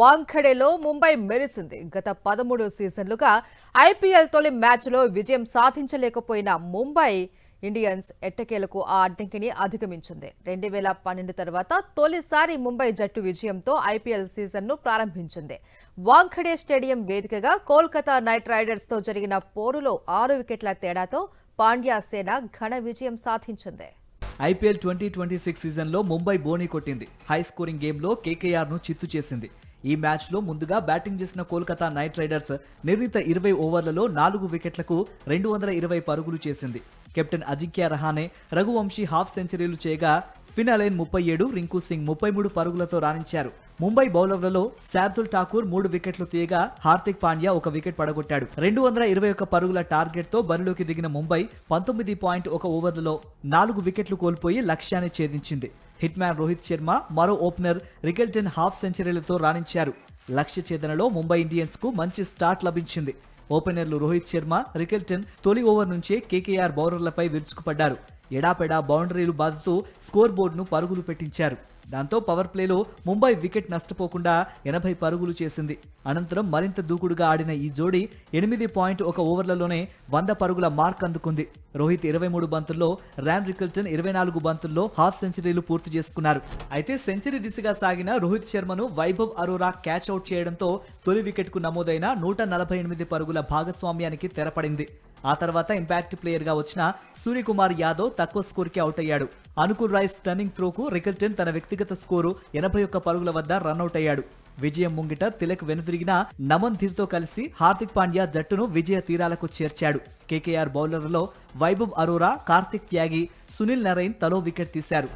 వాంఖడేలో ముంబై మెరిసింది. గత 13 సీజన్లుగా ఐపీఎల్ తొలి మ్యాచ్లో విజయం సాధించలేకపోయిన ముంబై ఇండియన్స్ ఎట్టకేలకు ఆ అడ్డంకిని అధిగమించింది. 2012 తర్వాత తొలిసారి ముంబై జట్టు విజయంతో ఐపీఎల్ సీజన్ను ప్రారంభించింది. వాంఖడే స్టేడియం వేదికగా కోల్కతా నైట్ రైడర్స్తో జరిగిన పోరులో 6 వికెట్ల తేడాతో పాండ్యా సేన ఘన విజయం సాధించింది. ఐపీఎల్ 2026 సీజన్లో ముంబై బోనీ కొట్టింది. హై స్కోరింగ్ గేమ్లో కేకేఆర్ను చిత్తు చేసింది. ఈ మ్యాచ్లో ముందుగా బ్యాటింగ్ చేసిన కోల్కతా నైట్ రైడర్స్ నిర్ణీత 20 ఓవర్లలో 4 వికెట్లకు 220 పరుగులు చేసింది. కెప్టెన్ అజింక్య రహానే, రఘువంశీ హాఫ్ సెంచరీలు చేయగా ఫిన్ అలెన్ 37, రింకు సింగ్ 33 పరుగులతో రాణించారు. ముంబై బౌలర్లలో శార్దుల్ ఠాకూర్ 3 వికెట్లు తీయగా హార్దిక్ పాండ్యా 1 వికెట్ పడగొట్టాడు. 221 పరుగుల టార్గెట్ తో బరిలోకి దిగిన ముంబై 19.1 ఓవర్లలో 4 వికెట్లు కోల్పోయి లక్ష్యాన్ని ఛేదించింది. హిట్ మ్యాన్ రోహిత్ శర్మ, మరో ఓపెనర్ రికెల్టన్ హాఫ్ సెంచరీలతో రాణించారు. లక్ష్య ఛేదనలో ముంబై ఇండియన్స్ కు మంచి స్టార్ట్ లభించింది. ఓపెనర్లు రోహిత్ శర్మ, రికెల్టన్ తొలి ఓవర్ నుంచే కేకేఆర్ బౌలర్లపై విరుచుకుపడ్డారు. ఎడాపెడా బౌండరీలు బాదుతూ స్కోర్ బోర్డును పరుగులు పెట్టించారు. దాంతో పవర్ ప్లేలో ముంబై వికెట్ నష్టపోకుండా 80 పరుగులు చేసింది. అనంతరం మరింత దూకుడుగా ఆడిన ఈ జోడీ 8.1 ఓవర్లలోనే 100 పరుగుల మార్క్ అందుకుంది. రోహిత్ 23 బంతుల్లో, ర్యాన్ రికెల్టన్ 24 బంతుల్లో హాఫ్ సెంచరీలు పూర్తి చేసుకున్నారు. అయితే సెంచరీ దిశగా సాగిన రోహిత్ శర్మను వైభవ్ అరోరా క్యాచ్ అవుట్ చేయడంతో తొలి వికెట్ కు నమోదైన 148 పరుగుల భాగస్వామ్యానికి తెరపడింది. ఆ తర్వాత ఇంపాక్ట్ ప్లేయర్ గా వచ్చిన సూర్యకుమార్ యాదవ్ తక్కువ స్కోర్ కి అవుట్ అయ్యాడు. అనుకుల్ రాయ్ స్టన్నింగ్ త్రోకు రికెల్టన్ తన వ్యక్తిగత స్కోరు 81 పరుగుల వద్ద రన్అట్ అయ్యాడు. విజయం ముంగిట తిలక్ వెనుదిరిగిన నమన్ ధీర్ తో కలిసి హార్దిక్ పాండ్యా జట్టును విజయ తీరాలకు చేర్చాడు. కేకేఆర్ బౌలర్లలో వైభవ్ అరోరా, కార్తిక్ త్యాగి, సునీల్ నరైన్ తలో వికెట్ తీశారు.